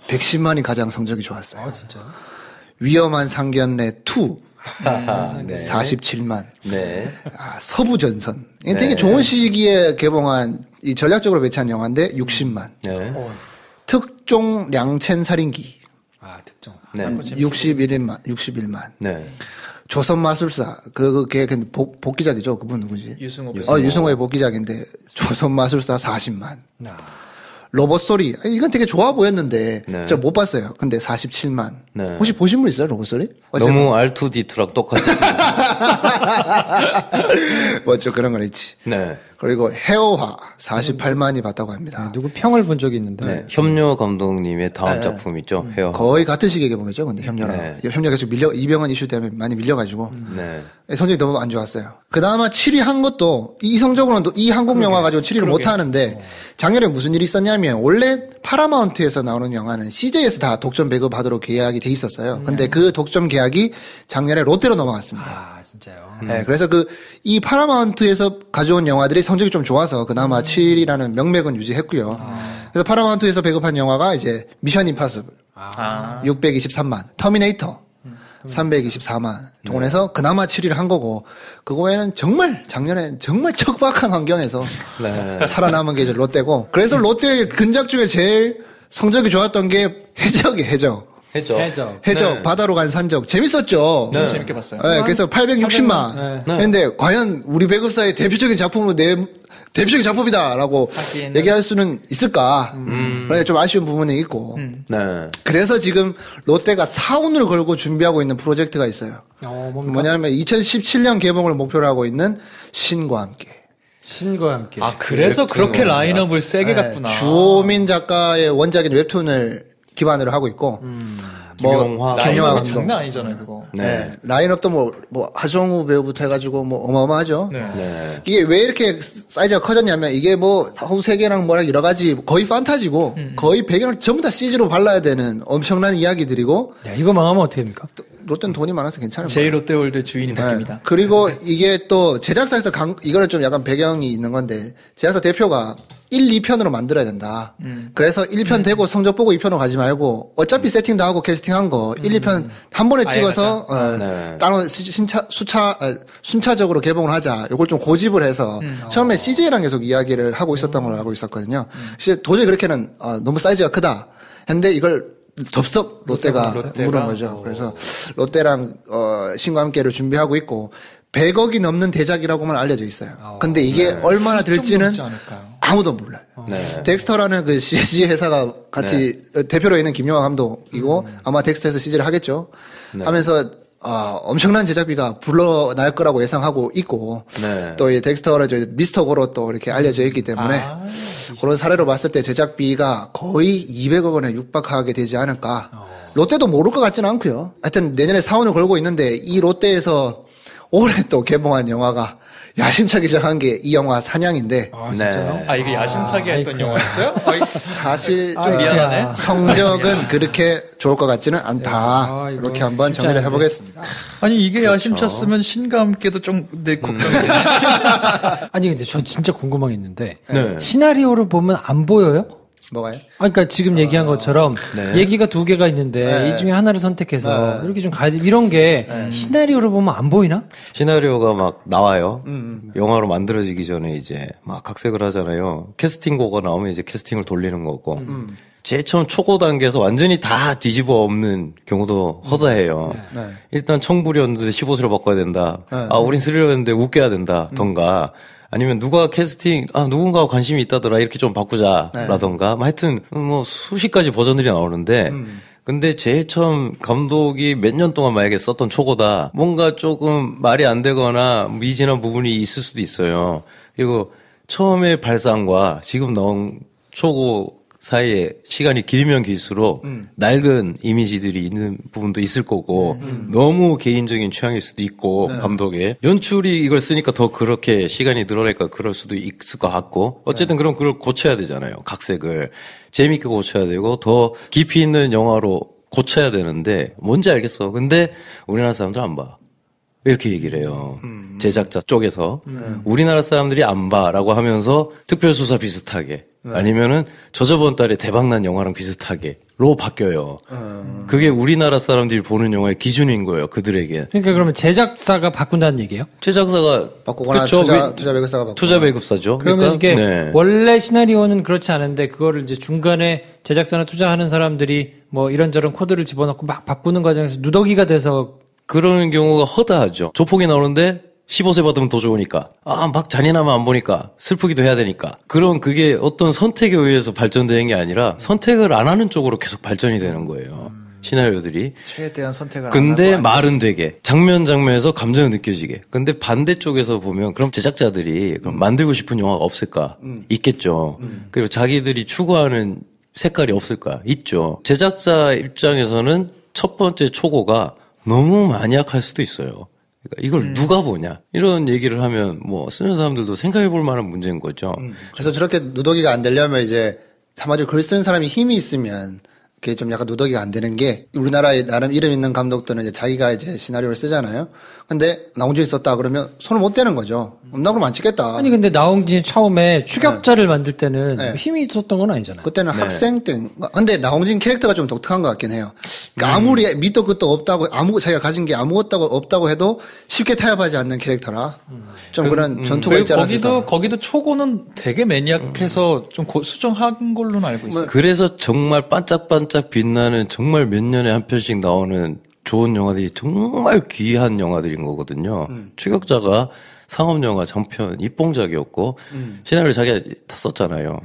110만이 가장 성적이 좋았어요. 진짜요? 위험한 상견례 2. 47만. 네. 서부전선. 이게 되게 좋은 시기에 개봉한 이 전략적으로 배치한 영화인데 60만. 네. 특종 량첸살인기. 특종. 네. 61만. 네. 조선마술사, 걔 복귀작이죠. 그분 누구지? 유승호의 복귀작인데, 조선마술사 40만. 로봇소리, 이건 되게 좋아 보였는데, 저 못 봤어요. 근데 47만. 혹시 보신 분 있어요, 로봇소리? 너무 R2D2랑 똑같이. 뭐죠, 그런 건 있지. 네. 그리고 헤어화 48만이 봤다고 합니다. 누구 평을 본 적이 있는데. 협녀 감독님의 다음 작품 있죠, 헤어화. 거의 같은 시기에 개봉했죠, 근데 협녀랑. 협녀가 계속 이병헌 이슈 때문에 많이 밀려가지고. 성적이 너무 안 좋았어요. 그나마 7위 한 것도, 이 성적으로는 이 한국 영화 가지고 7위를 못 하는데, 작년에 무슨 일이 있었냐면, 원래 파라마운트에서 나오는 영화는 CJ에서 다 독점 배급하도록 계약이 돼 있었어요. 근데 그 독점 계약이 작년에 롯데로 넘어갔습니다. 진짜요? 네, 그래서 이 파라마운트에서 가져온 영화들이 성적이 좀 좋아서 그나마 7위라는 명맥은 유지했고요. 그래서 파라마운트에서 배급한 영화가 이제 미션 임파서블 623만, 터미네이터 324만 동원해서 그나마 7위를 한 거고, 그거에는 작년에 정말 척박한 환경에서 살아남은 게 이제 롯데고, 그래서 롯데의 근작 중에 제일 성적이 좋았던 게 해적이에요, 해적. 해적, 바다로 간 산적. 재밌었죠? 좀 재밌게 봤어요. 네, 그래서 860만. 근데 과연 우리 배급사의 대표적인 작품으로 대표적인 작품이다라고 얘기할 수는 있을까? 그래서 좀 아쉬운 부분이 있고. 그래서 지금 롯데가 사운을 걸고 준비하고 있는 프로젝트가 있어요. 뭐냐면 2017년 개봉을 목표로 하고 있는 신과 함께. 그래서 그렇게 라인업을 세게 갔구나. 주호민 작가의 원작인 웹툰을 기반으로 하고 있고, 김용화 감독. 장난 아니잖아요, 그거. 네. 라인업도 뭐 하정우 배우부터 해가지고 어마어마하죠. 이게 왜 이렇게 사이즈가 커졌냐면, 이게 하우 세계랑 뭐랑 여러 가지 거의 판타지고, 거의 배경을 전부 다 CG로 발라야 되는 엄청난 이야기들이고. 야, 이거 망하면 어떻게 됩니까? 롯데는 돈이 많아서 괜찮을 거예요. 제일 롯데월드 주인이 바뀝니다. 그리고 이게 또 제작사에서 이거는 좀 약간 배경이 있는 건데, 제작사 대표가 1, 2편으로 만들어야 된다. 그래서 1편 되고 성적 보고 2편으로 가지 말고, 어차피 세팅 다 하고 캐스팅한 거 1, 2편 한 번에 찍어서 따로 순차적으로 개봉을 하자. 이걸 좀 고집을 해서 처음에 CJ랑 계속 이야기를 하고 있었던 걸로 알고 있었거든요. 도저히 그렇게는 너무 사이즈가 크다 했는데, 이걸 덥석 롯데가 물은 거죠. 그래서 롯데랑 신과 함께를 준비하고 있고, 100억이 넘는 대작이라고만 알려져 있어요. 근데 이게 얼마나 될지는 아무도 몰라요. 덱스터라는 그 CG 회사가 같이 대표로 있는 김용화 감독이고, 아마 덱스터에서 CG를 하겠죠. 하면서 엄청난 제작비가 불러날 거라고 예상하고 있고, 또 이 덱스터는 미스터 고로 또 이렇게 알려져 있기 때문에, 그런 사례로 봤을 때 제작비가 거의 200억 원에 육박하게 되지 않을까. 롯데도 모를 것 같지는 않고요. 하여튼 내년에 사원을 걸고 있는데, 이 롯데에서 올해 또 개봉한 영화가 야심차게 시작한 게 이 영화 사냥인데. 아, 진짜요? 아, 이게 야심차게 했던 영화였어요? 사실 좀 미안하네. 성적은 그렇게 좋을 것 같지는 않다. 이거 이렇게 한번 정리를 해보겠습니다. 아니, 이게 야심찼으면 신과 함께도 좀, 내 걱정되네. 아니, 근데 저 진짜 궁금한 게 있는데. 시나리오를 보면 안 보여요? 뭐가요? 그러니까 지금 얘기한 것처럼 얘기가 두 개가 있는데 이 중에 하나를 선택해서 이렇게 좀 가야 이런 게 시나리오를 보면 안 보이나? 시나리오가 막 나와요. 영화로 만들어지기 전에 이제 막 각색을 하잖아요. 캐스팅고가 나오면 이제 캐스팅을 돌리는 거고. 제일 처음 초고 단계에서 완전히 다 뒤집어 엎는 경우도 허다해요. 일단 청불이었는데 15세로 바꿔야 된다. 아, 우린 스릴러였는데 웃겨야 된다. 던가. 아니면 누가 캐스팅, 누군가가 관심이 있다더라. 이렇게 좀 바꾸자라던가. 하여튼 뭐 수십 가지 버전들이 나오는데 근데 제일 처음 감독이 몇 년 동안 만약에 썼던 초고다. 뭔가 조금 말이 안 되거나 미진한 부분이 있을 수도 있어요. 그리고 처음에 발상과 지금 나온 초고 사이에 시간이 길면 길수록 낡은 이미지들이 있는 부분도 있을 거고 너무 개인적인 취향일 수도 있고 감독의 연출이 이걸 쓰니까 더 그렇게 시간이 늘어나니까 그럴 수도 있을 것 같고 어쨌든 그럼 그걸 고쳐야 되잖아요. 각색을 재밌게 고쳐야 되고 더 깊이 있는 영화로 고쳐야 되는데 뭔지 알겠어. 근데 우리나라 사람들 안 봐. 이렇게 얘기를 해요. 제작자 쪽에서. 우리나라 사람들이 안 봐라고 하면서 특별수사 비슷하게 아니면은 저번 달에 대박난 영화랑 비슷하게로 바뀌어요. 그게 우리나라 사람들이 보는 영화의 기준인 거예요. 그들에게. 그러니까 그러면 제작사가 바꾼다는 얘기예요? 제작사가 바꾸거나 그쵸, 투자 배급사가 바꾸거나. 투자 배급사죠. 그러면 그러니까, 이게 원래 시나리오는 그렇지 않은데 그거를 이제 중간에 제작사나 투자하는 사람들이 뭐 이런저런 코드를 집어넣고 막 바꾸는 과정에서 누더기가 돼서 그러는 경우가 허다하죠. 조폭이 나오는데 15세 받으면 더 좋으니까. 막 잔인하면 안 보니까. 슬프기도 해야 되니까. 그게 어떤 선택에 의해서 발전되는 게 아니라 선택을 안 하는 쪽으로 계속 발전이 되는 거예요. 시나리오들이. 최대한 선택을 근데 말은 되게. 장면에서 감정이 느껴지게. 근데 반대쪽에서 보면 그럼 제작자들이 그럼 만들고 싶은 영화가 없을까? 있겠죠. 그리고 자기들이 추구하는 색깔이 없을까? 있죠. 제작자 입장에서는 첫 번째 초고가 너무 만약할 수도 있어요. 그러니까 이걸 누가 보냐 이런 얘기를 하면 뭐 쓰는 사람들도 생각해볼 만한 문제인 거죠. 그래서 저렇게 누더기가 안 되려면 이제 한마디로 글 쓰는 사람이 힘이 있으면 그게 좀 약간 누더기가 안 되는 게 우리나라에 나름 이름 있는 감독들은 이제 자기가 이제 시나리오를 쓰잖아요. 근데 나홍진이 썼다 그러면 손을 못 대는 거죠. 없나 그러면 안 찍겠다. 아니 근데 나홍진이 처음에 추격자를 만들 때는 힘이 있었던 건 아니잖아요. 그때는 학생 때. 근데 나홍진 캐릭터가 좀 독특한 것 같긴 해요. 그러니까 아무리 밑도 끝도 없다고 자기가 가진 게 아무것도 없다고 해도 쉽게 타협하지 않는 캐릭터라 좀 그런 전투가 있지 않았을까. 거기도 초고는 되게 매니악해서 좀 수정한 걸로는 알고 있어요. 그래서 정말 반짝반짝 빛나는 정말 몇 년에 한 편씩 나오는 좋은 영화들이 정말 귀한 영화들인 거거든요. 추격자가 상업영화 장편 입봉작이었고 시나리오를 자기가 다 썼잖아요.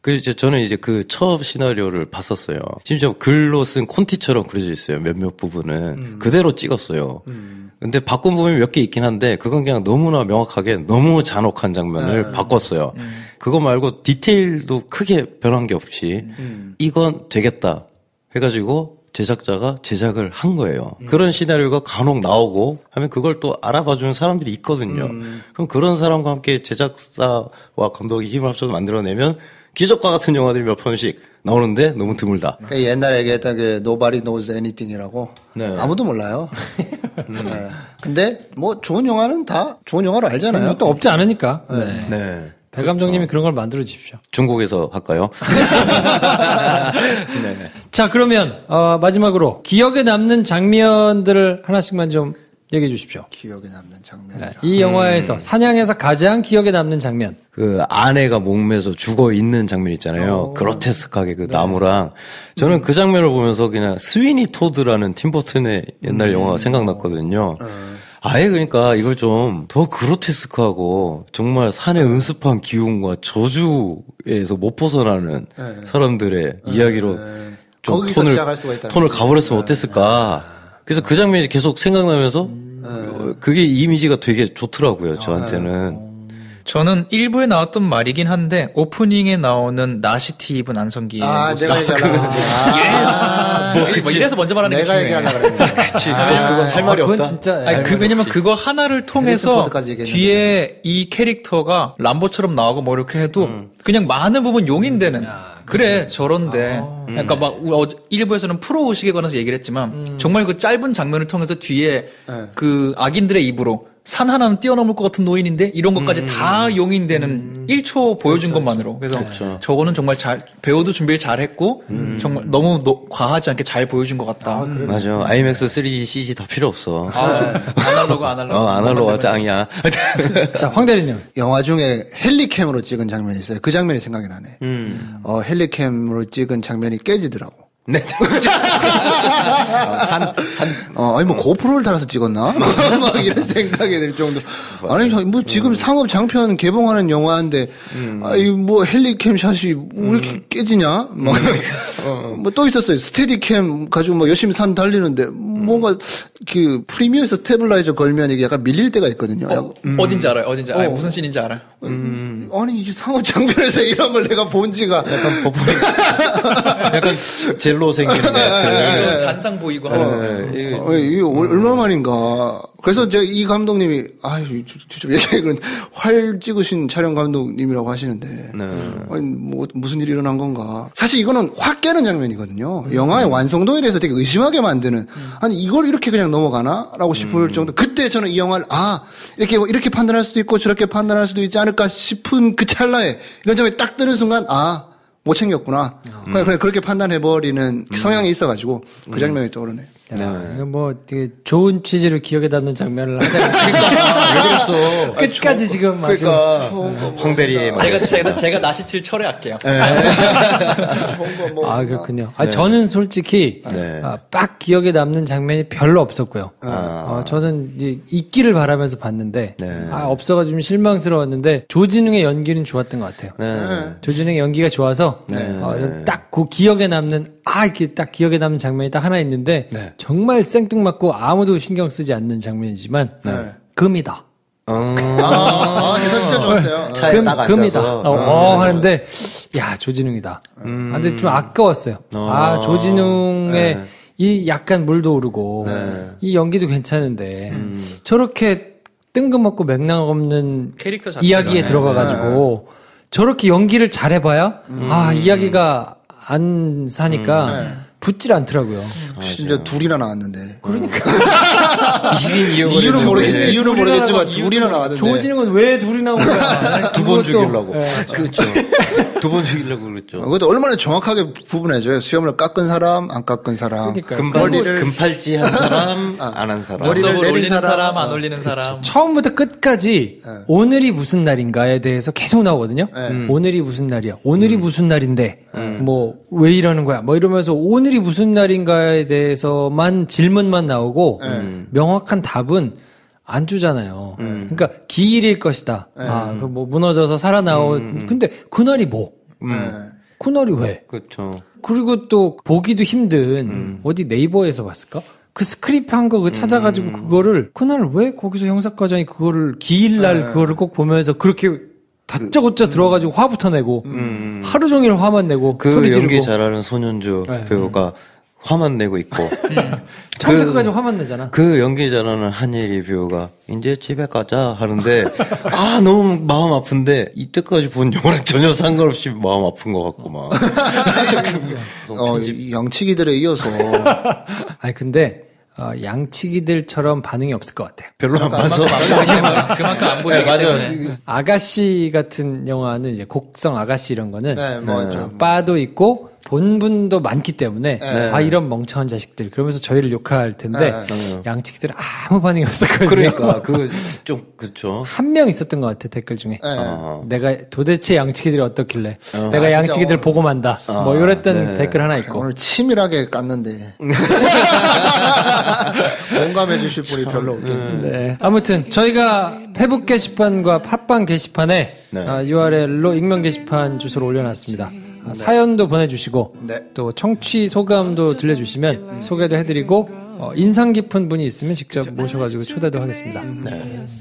그래서 저는 이제 그 첫 시나리오를 봤었어요. 심지어 글로 쓴 콘티처럼 그려져 있어요. 몇몇 부분은 그대로 찍었어요. 근데 바꾼 부분이 몇 개 있긴 한데 그건 그냥 너무나 명확하게 너무 잔혹한 장면을 바꿨어요. 그거 말고 디테일도 크게 변한 게 없이 이건 되겠다 해가지고 제작자가 제작을 한 거예요. 그런 시나리오가 간혹 나오고 하면 그걸 또 알아봐주는 사람들이 있거든요. 그럼 그런 사람과 함께 제작사와 감독이 힘을 합쳐서 만들어내면 기적과 같은 영화들이 몇 편씩 나오는데 너무 드물다. 그러니까 옛날에 얘기했던 그 Nobody Knows Anything이라고 아무도 몰라요. 네. 근데 뭐 좋은 영화는 다 좋은 영화로 알잖아요. 또 없지 않으니까. 네. 배 감독님이 그런 걸 만들어 주십시오. 중국에서 할까요? 네. 자, 그러면 마지막으로 기억에 남는 장면들을 하나씩만 좀 얘기해 주십시오. 기억에 남는 장면. 네, 이 영화에서 사냥에서 가장 기억에 남는 장면. 그 아내가 목매서 죽어 있는 장면 있잖아요. 그로테스크하게 그 나무랑. 저는 그 장면을 보면서 그냥 스위니 토드라는 팀 버튼의 옛날 영화가 생각났거든요. 아예 그러니까 이걸 좀 더 그로테스크하고 정말 산의 은습한 기운과 저주에서 못 벗어나는 사람들의 이야기로 좀 톤을 가버렸으면 어땠을까. 그래서 그 장면이 계속 생각나면서 그게 이미지가 되게 좋더라고요. 저한테는. 저는 1부에 나왔던 말이긴 한데 오프닝에 나오는 나시티 입은 안성기. 내가 얘기하려고 했는데. 뭐 이래서 먼저 말하는 게 내가 중요해. 얘기하려고 했는데. 그치. 그건 할 말이 그건 없다. 진짜. 왜냐면 그거 하나를 통해서 포드까지 얘기했는데. 뒤에 이 캐릭터가 람보처럼 나오고 뭐 이렇게 해도 그냥 많은 부분 용인되는. 그래 저런데 그러니까 막 1부에서는 프로 의식에 관해서 얘기를 했지만 정말 그 짧은 장면을 통해서 뒤에 그 악인들의 입으로 산 하나는 뛰어넘을 것 같은 노인인데 이런 것까지 다 용인되는 1초 보여준 것만으로 그래서 저거는 정말 배우도 준비를 잘했고 정말 너무 과하지 않게 잘 보여준 것 같다. 맞아. IMAX 3D CG 더 필요 없어. 아날로그. 아날로그가 짱이야. 자, 황 대리님. 영화 중에 헬리캠으로 찍은 장면이 있어요. 그 장면이 생각이 나네. 헬리캠으로 찍은 장면이 깨지더라고. 네. 아니, 뭐, 고프로를 달아서 찍었나? 막 이런 생각이 들 정도. 아니, 뭐, 지금 상업 장편 개봉하는 영화인데, 아이, 뭐, 헬리캠 샷이 왜 이렇게 깨지냐? 막, 뭐, 또 있었어요. 스테디캠 가지고 뭐, 열심히 산 달리는데, 뭔가, 프리미어에서 스테블라이저 걸면 이게 약간 밀릴 때가 있거든요. 어딘지 알아요. 무슨 씬인지 알아요. 아니, 이게 상업 장편에서 이런 걸 내가 본 지가. 약간 약간 젤로 생기는 것 같은. 잔상 보이고 하는. 이게 얼마만인가. 그래서 이 감독님이, 직접 얘기하기는 활 찍으신 촬영 감독님이라고 하시는데. 아니, 뭐, 무슨 일이 일어난 건가. 사실 이거는 확 깨는 장면이거든요. 영화의 완성도에 대해서 되게 의심하게 만드는. 아니, 이걸 이렇게 그냥 넘어가나? 라고 싶을 정도. 그때 저는 이 영화를, 이렇게 판단할 수도 있고 저렇게 판단할 수도 있지 않을까 싶은 그 찰나에 이런 장면이 딱 뜨는 순간, 못 챙겼구나. 그냥 그렇게 판단해버리는 성향이 있어가지고 그 장면이 떠오르네요. 이거 뭐 되게 좋은 취지로 기억에 남는 장면을 하자. 왜 그랬어? 끝까지 지금 그러니까 황대리의 제가 나시칠 철회할게요. 그렇군요. 저는 솔직히 빡 기억에 남는 장면이 별로 없었고요. 저는 이제 있기를 바라면서 봤는데 없어가지고 좀 실망스러웠는데 조진웅의 연기는 좋았던 것 같아요. 조진웅의 연기가 좋아서 딱 그 기억에 남는 이렇게 딱 기억에 남는 장면이 딱 하나 있는데 정말 생뚱맞고 아무도 신경 쓰지 않는 장면이지만 금이다. 대사 진짜 좋았어요. 차에 딱 금이다. 앉아서. 하는데 조진웅이다. 근데 좀 아까웠어요. 조진웅의 이 약간 물도 오르고 이 연기도 괜찮은데 저렇게 뜬금없고 맥락 없는 캐릭터 이야기에 들어가가지고 저렇게 연기를 잘해봐야 이야기가 안 사니까 붙질 않더라고요. 진짜 둘이나 나왔는데. 그러니까. 이유는 모르겠지만 둘이나 나왔는데. 조진웅은 왜 둘이 나온 거야? 두 번 죽이려고. 그렇죠. 두 번 죽이려고 그랬죠. 그것도 얼마나 정확하게 구분해줘요. 수염을 깎은 사람, 안 깎은 사람. 금팔찌 한 사람, 안 한 사람. 머리를 내린 올리는 사람, 안 올리는 사람. 처음부터 끝까지 오늘이 무슨 날인가에 대해서 계속 나오거든요. 오늘이 무슨 날이야? 오늘이 무슨 날인데? 뭐 왜 이러는 거야? 뭐 이러면서 오늘이 무슨 날인가에 대해서만 질문만 나오고 명확한 답은 안 주잖아요. 그러니까 기일일 것이다. 그 뭐 무너져서 살아나온. 근데 그날이 뭐? 그날이 왜? 그렇죠. 그리고 또 보기도 힘든 어디 네이버에서 봤을까? 그 스크립트 한 거 그 찾아가지고 그거를 그날 왜 거기서 형사과장이 그거를 기일날 그거를 꼭 보면서 그렇게 다짜고짜 들어가지고 화부터 내고 하루 종일 화만 내고 그 소리 지르고 연기 잘하는 손현주 배우가 화만 내고 있고 처음부터 끝까지 화만 내잖아. 그 연기 잘하는 한예리 배우가 이제 집에 가자 하는데 너무 마음 아픈데 이때까지 본 영화랑 전혀 상관없이 마음 아픈 것 같고 막 양치기들에 이어서 근데 양치기들처럼 반응이 없을 것 같아요. 별로 안 봐서 그만큼 안 보시기 때문에. 아가씨 같은 영화는 이제 곡성 아가씨 이런 거는 바도 있고 본분도 많기 때문에 이런 멍청한 자식들 그러면서 저희를 욕할 텐데 양치기들은 아무 반응이 없었거든요. 그러니까 그 좀 그렇죠. 한 명 있었던 것 같아 댓글 중에 내가 도대체 양치기들이 어떻길래 내가 양치기들 보고 만다 뭐 이랬던 댓글 하나 있고 오늘 치밀하게 깠는데 공감해 주실 분이 별로 없겠네. 아무튼 저희가 페북 게시판과 팟빵 게시판에 URL로 익명 게시판 주소를 올려놨습니다. 사연도 보내주시고 또 청취 소감도 들려주시면 소개도 해드리고 인상 깊은 분이 있으면 직접 모셔가지고 초대도 하겠습니다.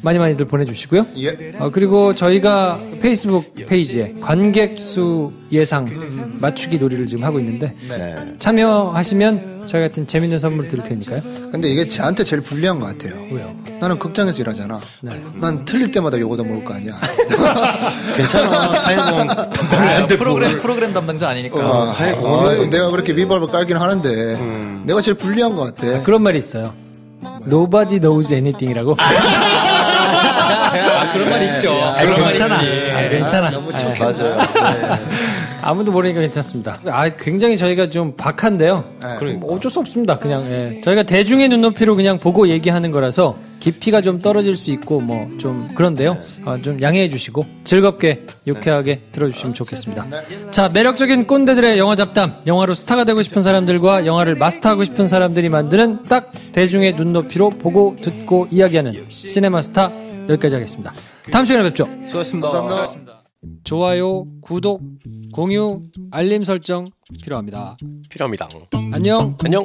많이들 보내주시고요. 예. 그리고 저희가 페이스북 페이지에 관객 수 예상 맞추기 놀이를 지금 하고 있는데 참여하시면 저희 같은 재밌는 선물 드릴 테니까요. 근데 이게 저한테 제일 불리한 것 같아요. 왜요? 나는 극장에서 일하잖아. 난 틀릴 때마다 요거다 먹을 거 아니야. 괜찮아. 사회공헌 담당자한테 프로그램 담당자 아니니까. 내가 그렇게 밑밥을 깔긴 하는데 내가 제일 불리한 것 같아. 그런 말이 있어요. Nobody knows anything이라고. 그런 말 있죠. 그런 괜찮아. 괜찮아. 너무 맞아요. 아무도 모르니까 괜찮습니다. 굉장히 저희가 좀 박한데요. 뭐 어쩔 수 없습니다. 그냥 저희가 대중의 눈높이로 그냥 보고 얘기하는 거라서 깊이가 좀 떨어질 수 있고 뭐 좀 그런데요. 좀 양해해 주시고 즐겁게 유쾌하게 들어주시면 좋겠습니다. 자, 매력적인 꼰대들의 영화 잡담, 영화로 스타가 되고 싶은 사람들과 영화를 마스터하고 싶은 사람들이 만드는 딱 대중의 눈높이로 보고 듣고 이야기하는 시네마스타 여기까지 하겠습니다. 다음 시간에 뵙죠. 수고하셨습니다. 감사합니다. 좋아요, 구독, 공유, 알림 설정 필요합니다. 필요합니다. 안녕. 안녕.